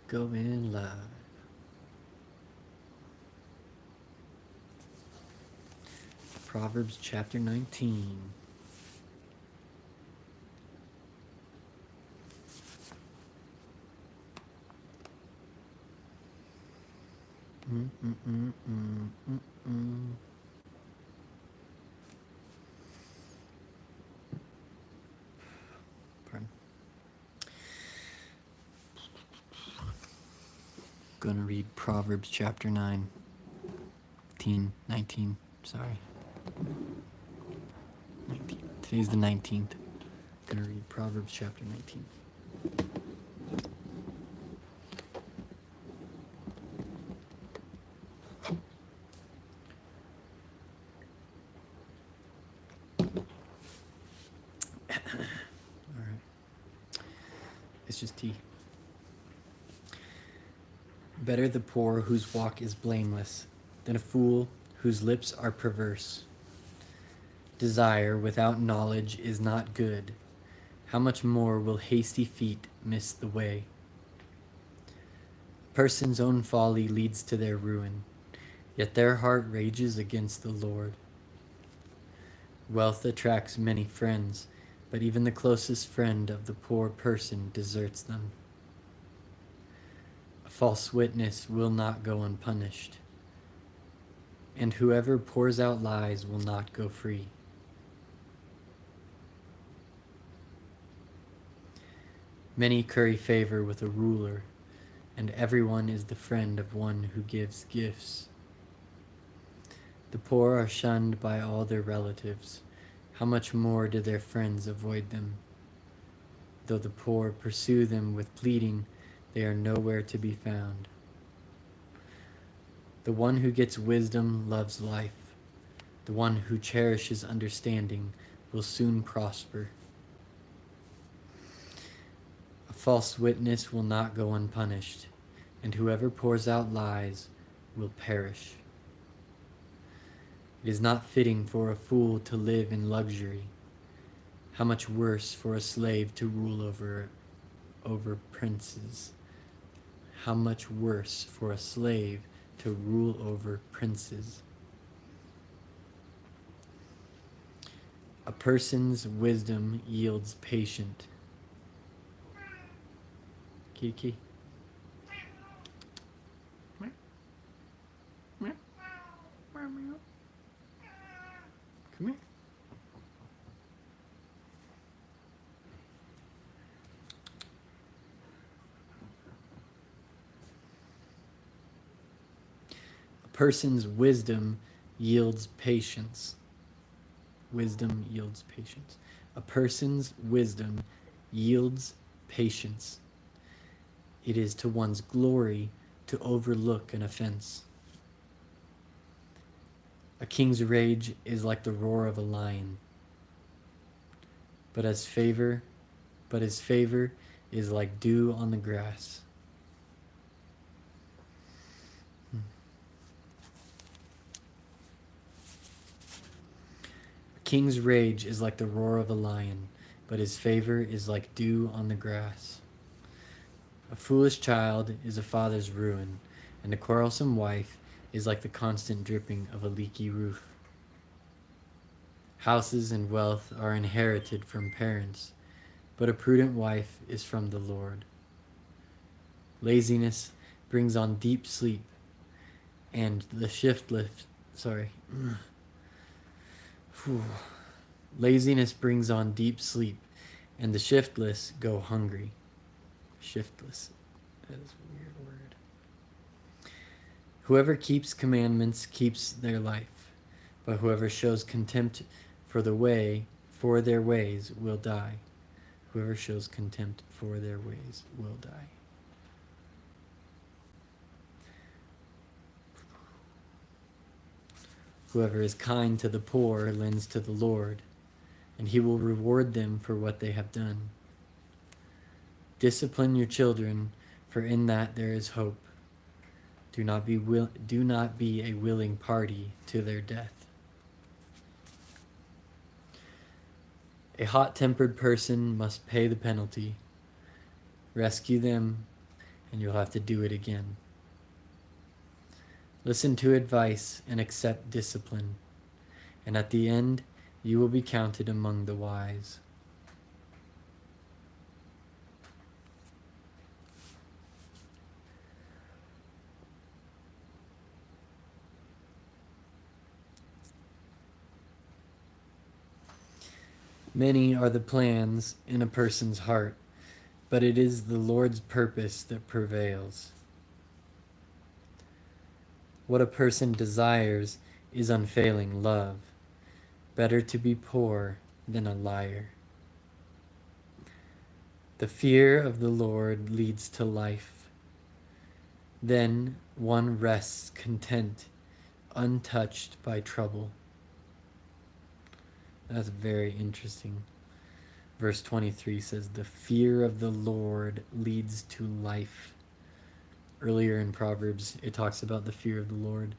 Going live. Proverbs chapter 19. Pardon. Gonna read Proverbs chapter 19, sorry. 19. Today's the 19th. Gonna read Proverbs chapter 19. Alright. It's just tea. Better the poor whose walk is blameless than a fool whose lips are perverse. Desire without knowledge is not good. How much more will hasty feet miss the way? A person's own folly leads to their ruin, yet their heart rages against the Lord. Wealth attracts many friends, but even the closest friend of the poor person deserts them. A false witness will not go unpunished, and whoever pours out lies will not go free. Many curry favor with a ruler, and everyone is the friend of one who gives gifts. The poor are shunned by all their relatives. How much more do their friends avoid them? Though the poor pursue them with pleading, they are nowhere to be found. The one who gets wisdom loves life. The one who cherishes understanding will soon prosper. A false witness will not go unpunished, and whoever pours out lies will perish. It is not fitting for a fool to live in luxury. How much worse for a slave to rule over princes. How much worse for a slave to rule over princes. A person's wisdom yields patience. Kiki. Come here. A person's wisdom yields patience. Wisdom yields patience. A person's wisdom yields patience. It is to one's glory to overlook an offense. A king's rage is like the roar of a lion, but his favor is like dew on the grass. A king's rage is like the roar of a lion, but his favor is like dew on the grass. A foolish child is a father's ruin, and a quarrelsome wife is like the constant dripping of a leaky roof. Houses and wealth are inherited from parents, but a prudent wife is from the Lord. Laziness brings on deep sleep, and the shiftless, Laziness brings on deep sleep, and the shiftless go hungry. Shiftless. That is a weird word. Whoever keeps commandments keeps their life, but whoever shows contempt for their ways will die. Whoever shows contempt for their ways will die. Whoever is kind to the poor lends to the Lord, and he will reward them for what they have done. Discipline your children, for in that there is hope. Do not be a willing party to their death. A hot-tempered person must pay the penalty. Rescue them, and you'll have to do it again. Listen to advice and accept discipline, and at the end, you will be counted among the wise. Many are the plans in a person's heart, but it is the Lord's purpose that prevails. What a person desires is unfailing love. Better to be poor than a liar. The fear of the Lord leads to life. Then one rests content, untouched by trouble. That's very interesting. Verse 23 says, the fear of the Lord leads to life. Earlier in Proverbs, it talks about the fear of the Lord,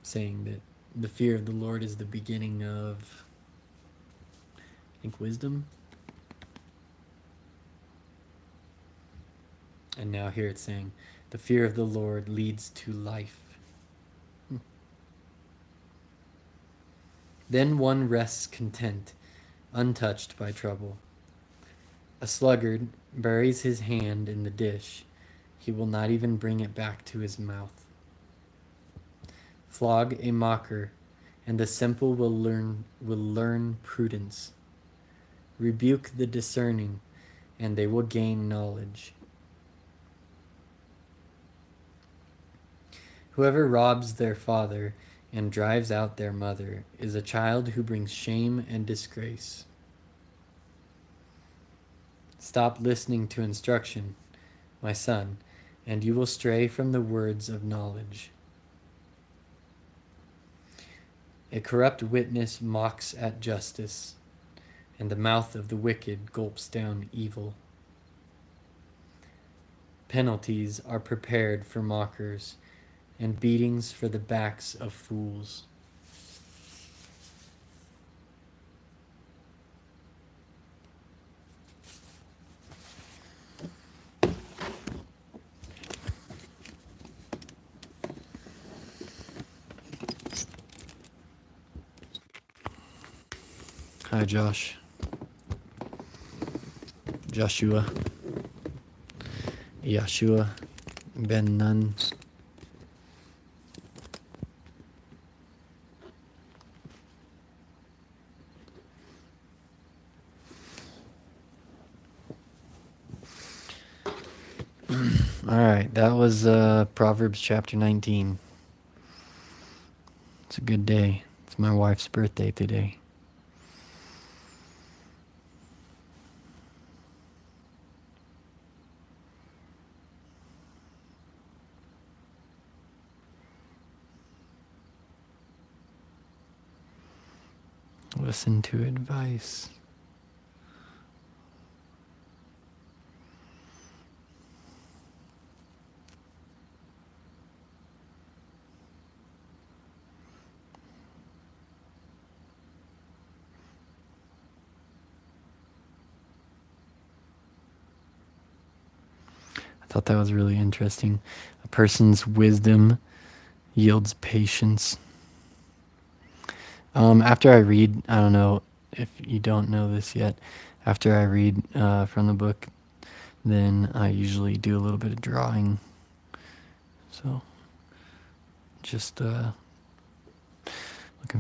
saying that the fear of the Lord is the beginning of, I think, wisdom. And now here it's saying, the fear of the Lord leads to life. Then one rests content, untouched by trouble. A sluggard buries his hand in the dish. He will not even bring it back to his mouth. Flog a mocker, and the simple will learn prudence. Rebuke the discerning, and they will gain knowledge. Whoever robs their father and drives out their mother is a child who brings shame and disgrace. Stop listening to instruction, my son, and you will stray from the words of knowledge. A corrupt witness mocks at justice, and the mouth of the wicked gulps down evil. Penalties are prepared for mockers, and beatings for the backs of fools. Hi, Josh. Joshua. Yeshua. Ben Nun. All right, that was Proverbs chapter 19. It's a good day. It's my wife's birthday today. Listen to advice. I thought that was really interesting. A person's wisdom yields patience. After I read, I don't know if you don't know this yet, after I read from the book, then I usually do a little bit of drawing. So just looking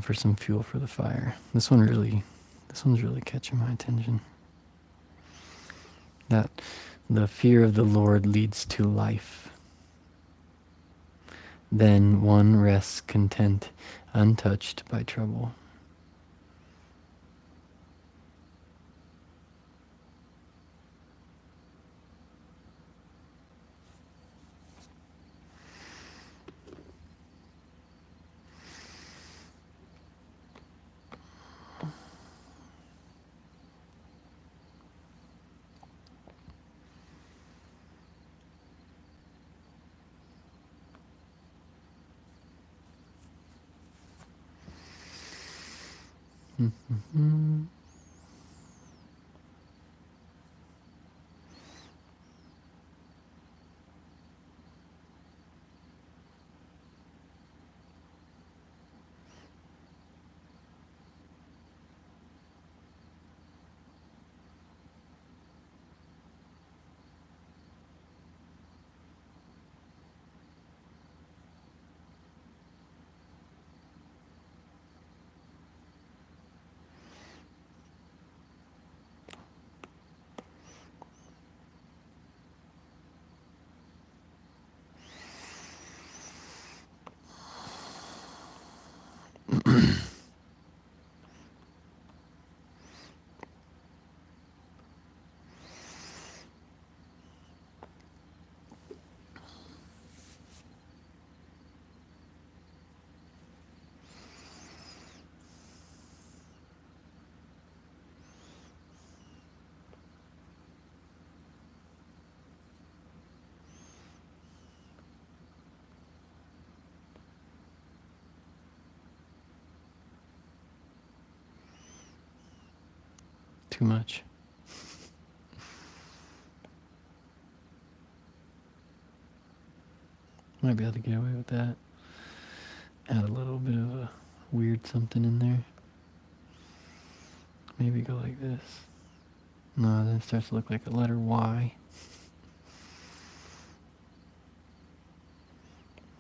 for some fuel for the fire. This one's really catching my attention. That the fear of the Lord leads to life. Then one rests content, untouched by trouble. too much. Might be able to get away with that. Add a little bit of a weird something in there. Maybe go like this. No, then it starts to look like a letter Y.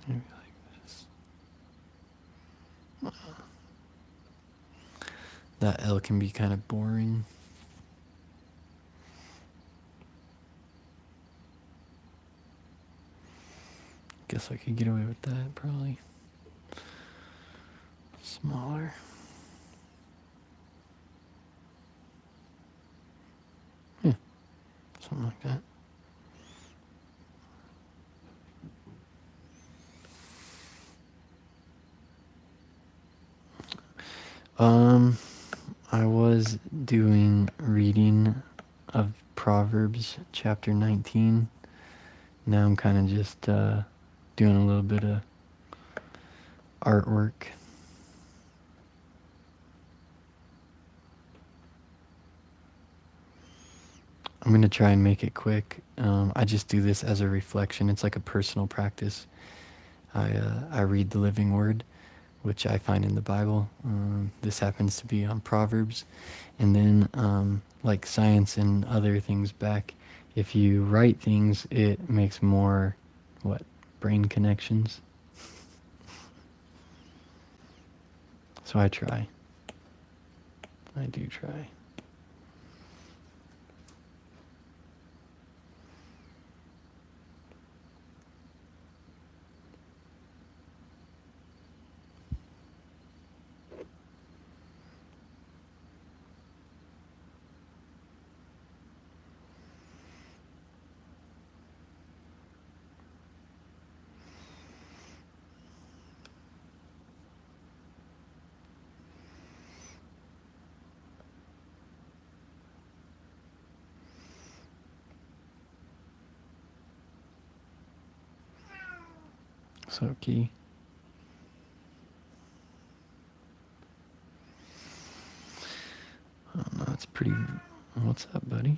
Maybe like this. That L can be kind of boring. Guess I could get away with that, probably. Smaller. Yeah, something like that. I was doing reading of Proverbs chapter 19. Now I'm kind of just doing a little bit of artwork. I'm going to try and make it quick. I just do this as a reflection. It's like a personal practice. I read the living word, which I find in the Bible. This happens to be on Proverbs. And then, like science and other things back, if you write things, it makes more, brain connections. So I try. I do try. So key. Oh, no, it's pretty. What's up, buddy?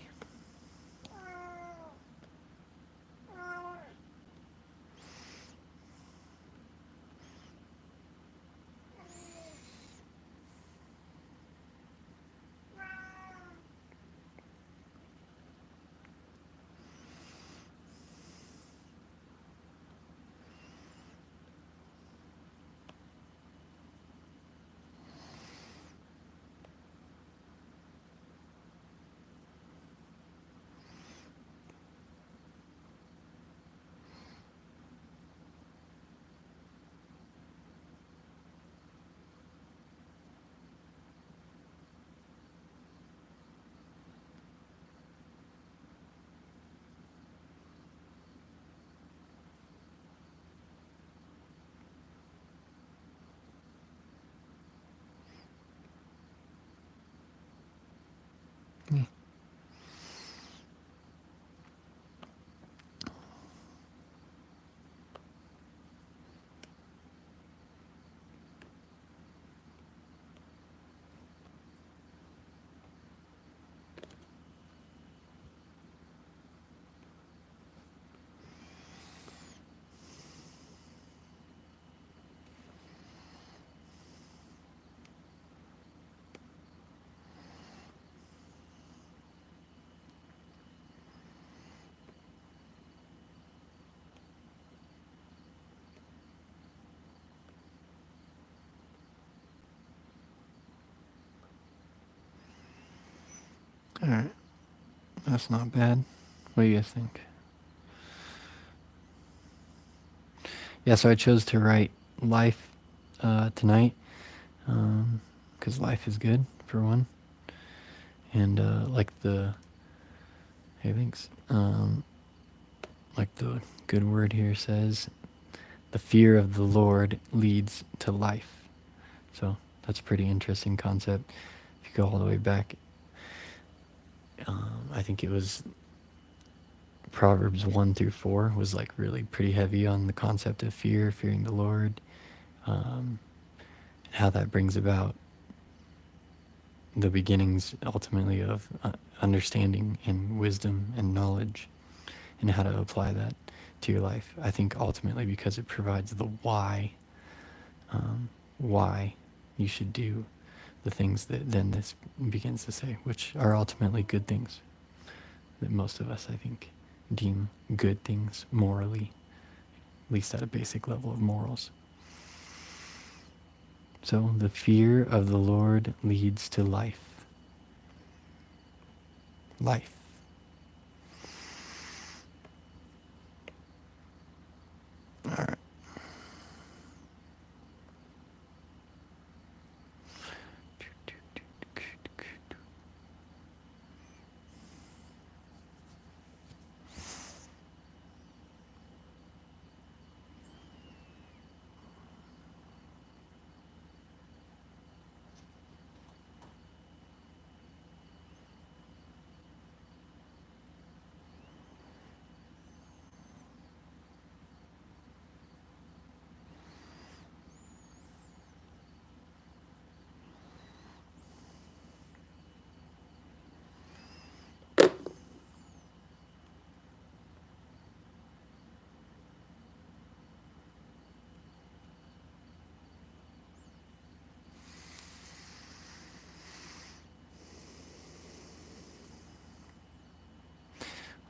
Yeah. All right. That's not bad. What do you guys think? Yeah, so I chose to write life tonight because life is good, for one. And hey, thanks. Like the good word here says, the fear of the Lord leads to life. So that's a pretty interesting concept. If you go all the way back, I think it was Proverbs 1 through 4 was like really pretty heavy on the concept of fearing the Lord, and how that brings about the beginnings ultimately of understanding and wisdom and knowledge, and how to apply that to your life. I think ultimately because it provides the why you should do the things that then this begins to say, which are ultimately good things that most of us, I think, deem good things morally, at least at a basic level of morals. So the fear of the Lord leads to life. Life. All right.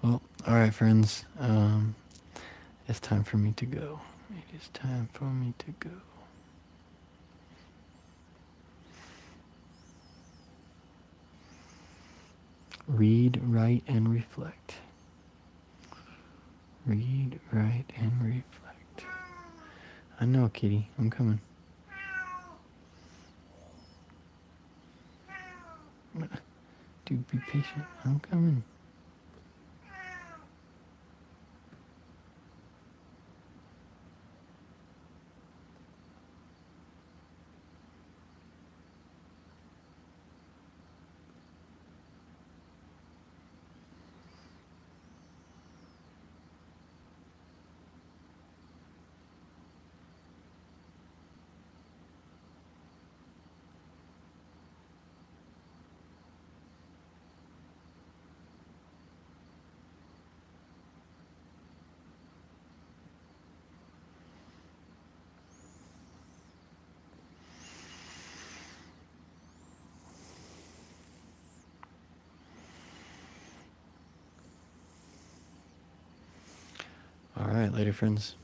Well, all right, friends. It's time for me to go. It is time for me to go. Read, write, and reflect. Read, write, and reflect. I know, kitty. I'm coming. Dude, be patient. I'm coming. All right, later, friends.